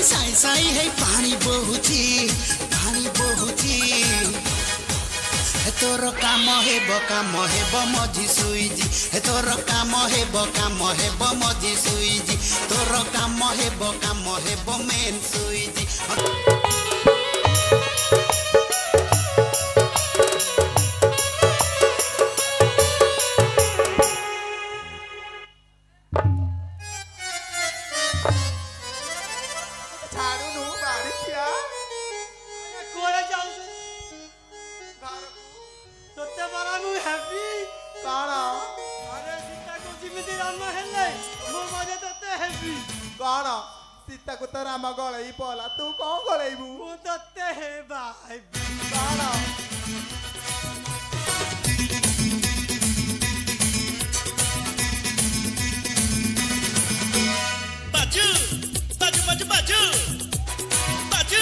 साई साई है पानी बहुची हे तोर काम हेब मझी सुईजी हे तोर काम हेब मझी सुईजी तोर काम हेब मेन सुईजी सीता को तो राम गलई पला तू कौन गलईबू तत्ते हे भाई बाजू बाजू बाजू बाजू बाजू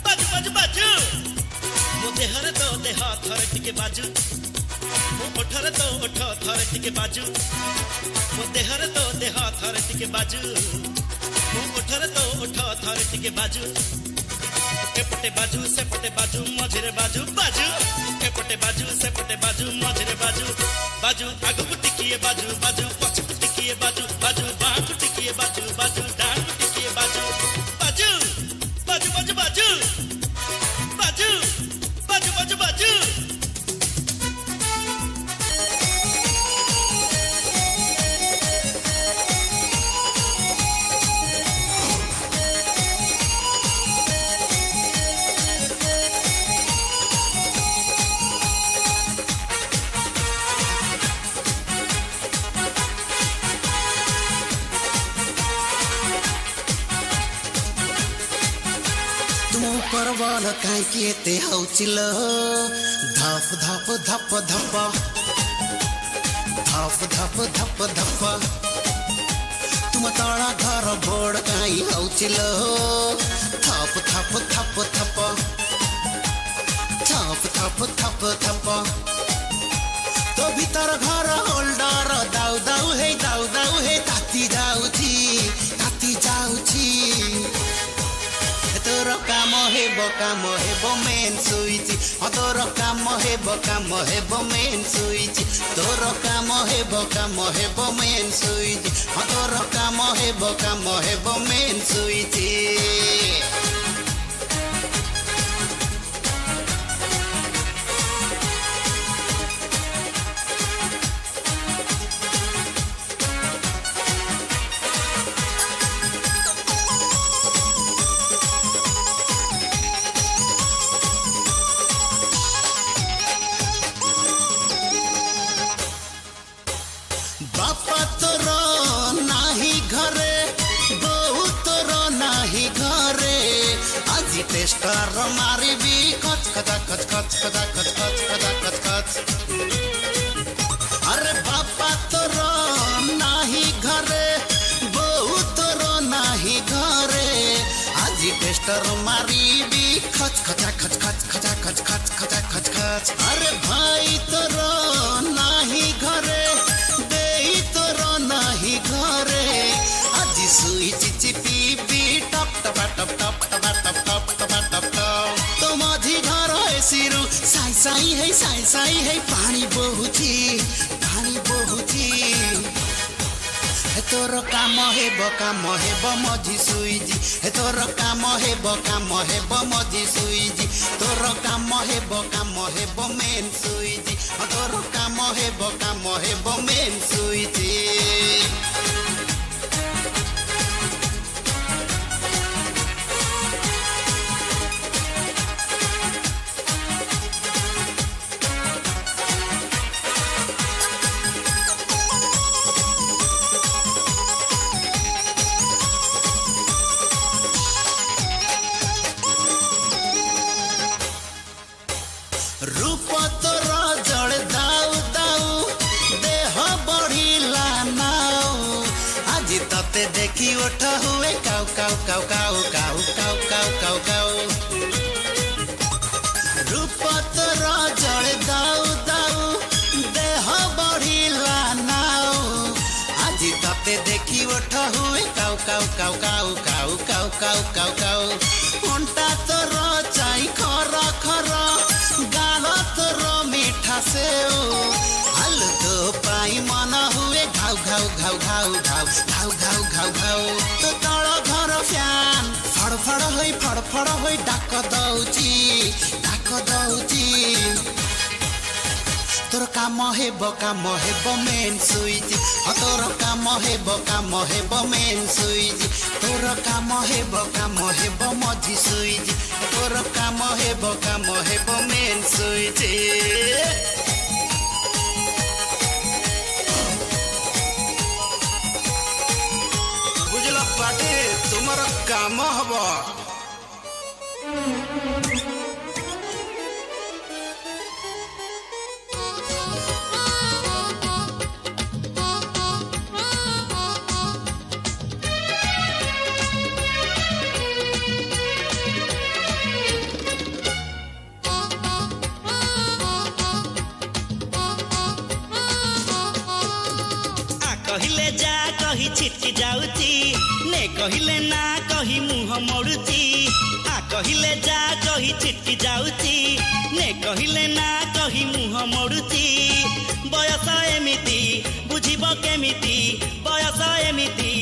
बाजू बाजू बाजू मो देहरे तो देह थरे टिके बाजू मो ओठरे तो ओठ थरे टिके बाजू मो देहरे तो देह थरे टिके बाजू मो ओठरे तो ओठ थरे टिके बाजू एपटे बाजू सेपटे बाजू मझिरे बाजू बाजू एपटे बाजू सेपटे बाजू मझिरे बाजू बाजू आगुକୁ टिकिए बाजू बाजू पछुକୁ टिकिए बाजू बाजू बाहुକୁ टिकिए बाजू बाजू डाँडुକୁ टिकिए बाजू बाजू बाजू बाजू बाजू बाजू बाजू बाजू बाजू परवाल काई किए हौचिल धप धप धप धप धप धप धप धप तुम तड़ा घर बोड़ काई हौचिल थप थप थप थप थप थप थप थप तो भीतर घर होल्डर दाउ दाउ हे ताती जाउची तोर काम हेब मेन सुईची तोर काम हेब मेन सुईची तोर काम हेब मेन सुईची तोर काम हेब मेन सुईची बापा तोर नाही घरे बहु तोर नाही घरे आज टेस्टर मारिबी खच खचा खच खच खचा खच खच खचा खच खच अरे बापा तोर नाही घरे बहु तोर नाही घरे आज टेस्टर मारिबी खच खचा खच खच खचा खच खच खचा खच खच अरे भाई तोर नाही घरे सुई चिपी बी टप टप टप टप टप टप टप टप टप तो माझी घर सिरु साई साई है पानी बहुची हे तोर काम हेब मझी सुईजी हे तोर काम हेब मझी सुईजी तोर काम हेब मेन सुईजी तोर काम हेब मेन सुईजी रूप तोर जड़ दाऊ दाऊ देह बढ़ी काउ काउ काउ काउ काउ काउ काउ काउ अंटा तोर चाई खर खर गाल तोर मीठा सेव आलू तो पाई मन हुए घाउ घाउ घाउ घाउ घाउ घाउ घाउ घाउ घाउ तो तल घर फ्यान फड़फड़ होई डाक दउची तोर काम हेब मेन सुइज तोर काम हेब मेन सुइज तोर काम हेब मझी सुइज तोर काम हेब मेन सुइज बुझल पाटे तुमर काम हब कहिले जा कही छिटकी जाउची ने कहिले ना कही मुह मोड़ुची आ कहिले जा कही छिटकी जाउची ने कहिले ना कही मुह मोड़ुची बयस एमिति बुझिब केमिति बयस एमिति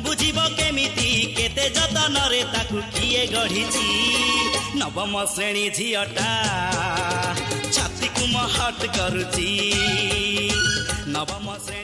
बुझिब केमिति केते जतन रे ताकू किए गढ़िची नवम श्रेणी झियटा छाती को महट करुची नवम श्रेणी